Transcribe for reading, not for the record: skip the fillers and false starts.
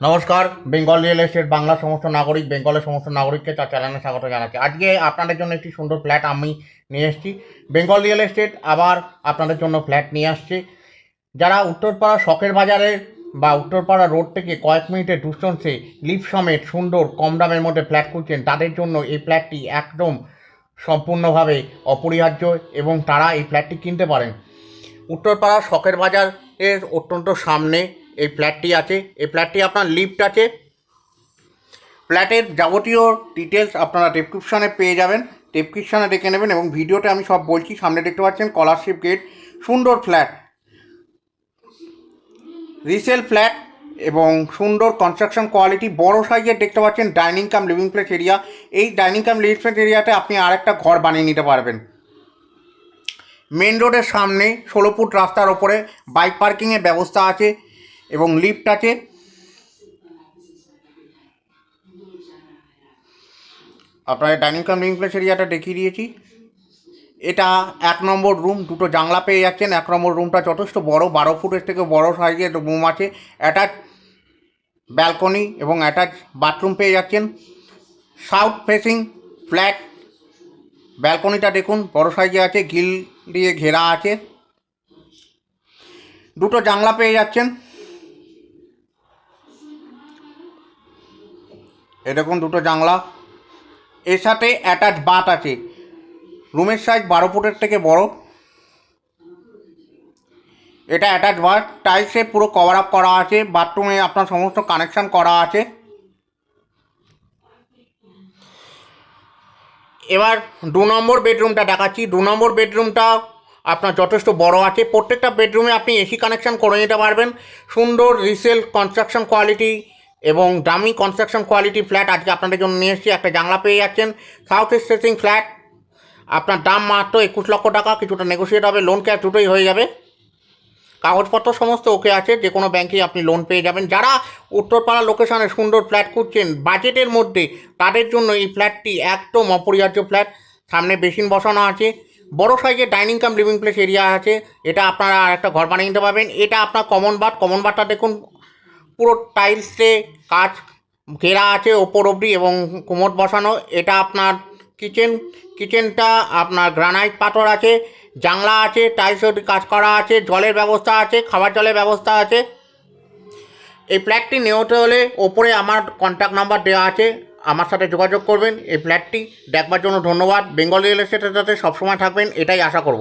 নমস্কার, Bengal real estate বাংলার সমস্ত নাগরিক, বেঙ্গলের সমস্ত নাগরিককে তার চ্যানেলে স্বাগত জানাচ্ছি। আজকে আপনাদের জন্য একটি সুন্দর ফ্ল্যাট আমি নিয়ে এসেছি। বেঙ্গল রিয়েল এস্টেট আবার আপনাদের জন্য ফ্ল্যাট নিয়ে আসছে। যারা উত্তরপাড়া শখের বাজারের বা উত্তরপাড়া রোড থেকে কয়েক মিনিটের ডিস্টেন্সে লিফট সমেত সুন্দর কম দামের মধ্যে ফ্ল্যাট খুঁজছেন, তাদের জন্য এই ফ্ল্যাটটি একদম সম্পূর্ণভাবে অপরিহার্য এবং তারা এই ফ্ল্যাটটি কিনতে পারেন। উত্তরপাড়া শখের বাজারের অত্যন্ত সামনে এই ফ্ল্যাটটি আছে। এই ফ্ল্যাটটি আপনার লিফট আছে। ফ্ল্যাটের যাবতীয় ডিটেলস আপনারা ডেসক্রিপশনে পেয়ে যাবেন, ডেসক্রিপশনে দেখে নেবেন এবং ভিডিওতে আমি সব বলছি। সামনে দেখতে পাচ্ছেন স্কলারশিপ গেট, সুন্দর ফ্ল্যাট, রিসেল ফ্ল্যাট এবং সুন্দর কনস্ট্রাকশন কোয়ালিটি, বড় সাইজের দেখতে পাচ্ছেন ডাইনিং কাম লিভিং প্লেস এরিয়া। এই ডাইনিং কাম লিভিং প্লেস এরিয়াতে আপনি আরেকটা ঘর বানিয়ে নিতে পারবেন। মেন রোডের সামনে 16 ফুট রাস্তার ওপরে বাইক পার্কিংয়ের ব্যবস্থা আছে এবং লিফট আছে। আপনার ডাইনিং কাম লিভিং প্লেস এরিয়াটা দেখিয়ে দিয়েছি। এটা 1 নম্বর রুম, দুটো জানলা পেয়ে যাচ্ছেন। 1 নম্বর রুমটা যথেষ্ট বড়, 12 ফুটের থেকে বড় সাইজের রুম আছে। অ্যাটাচ ব্যালকনি এবং অ্যাটাচ বাথরুম পেয়ে যাচ্ছেন। সাউথ ফেসিং ফ্ল্যাট, ব্যালকনিটা দেখুন বড় সাইজে আছে, গ্রিল দিয়ে ঘেরা আছে। দুটো জানলা পেয়ে যাচ্ছেন। এরকম দুটো জানলা, এর সাথে অ্যাটাচ বাথ আছে। রুমের সাইজ 12 ফুটের থেকে বড়। এটা অ্যাটাচ বাথ, টাইলসে পুরো কভার আপ করা আছে। বাথরুমে আপনার সমস্ত কানেকশান করা আছে। এবার 2 নম্বর বেডরুমটা দেখাচ্ছি। 2 নম্বর বেডরুমটা আপনার যথেষ্ট বড় আছে। প্রত্যেকটা বেডরুমে আপনি এসি কানেকশান করে নিতে পারবেন। সুন্দর রিসেল কনস্ট্রাকশন কোয়ালিটি এবং দামি কনস্ট্রাকশন কোয়ালিটি ফ্ল্যাট আজকে আপনাদের জন্য নিয়ে এসেছি। একটা জানলা পেয়ে যাচ্ছেন। সাউথ ইস্ট ফেসিং ফ্ল্যাট, আপনার দাম মাত্র 21 লক্ষ টাকা। কিছুটা নেগোসিয়েট হবে, লোন ক্যাশ দুটোই হয়ে যাবে। কাগজপত্র সমস্ত ওকে আছে, যে কোনো ব্যাংকেই আপনি লোন পেয়ে যাবেন। যারা উত্তরপাড়া লোকেশনে সুন্দর ফ্ল্যাট খুঁজছেন বাজেটের মধ্যে, তাদের জন্য এই ফ্ল্যাটটি একদম অপরিহার্য ফ্ল্যাট। সামনে বেসিন বসানো আছে, বড় সাইজের ডাইনিং কাম লিভিং প্লেস এরিয়া আছে। এটা আপনারা একটা ঘর বানিয়ে নিতে পারবেন। এটা আপনার কমন বাথটা দেখুন পুরো টাইলসে কাজ ঘেরা আছে ওপর অবধি এবং কোমোড বসানো। এটা আপনার কিচেনটা আপনার গ্রানাইট পাথর আছে, জানলা আছে, টাইলসের কাজ করা আছে, জলের ব্যবস্থা আছে, খাবার জলের ব্যবস্থা আছে। এই ফ্ল্যাটটি নেওয়াতে হলে ওপরে আমার কন্ট্যাক্ট নাম্বার দেওয়া আছে, আমার সাথে যোগাযোগ করবেন। এই ফ্ল্যাটটি দেখবার জন্য ধন্যবাদ। বেঙ্গল রিয়েল এস্টেটের সাথে সবসময় থাকবেন, এটাই আশা করব।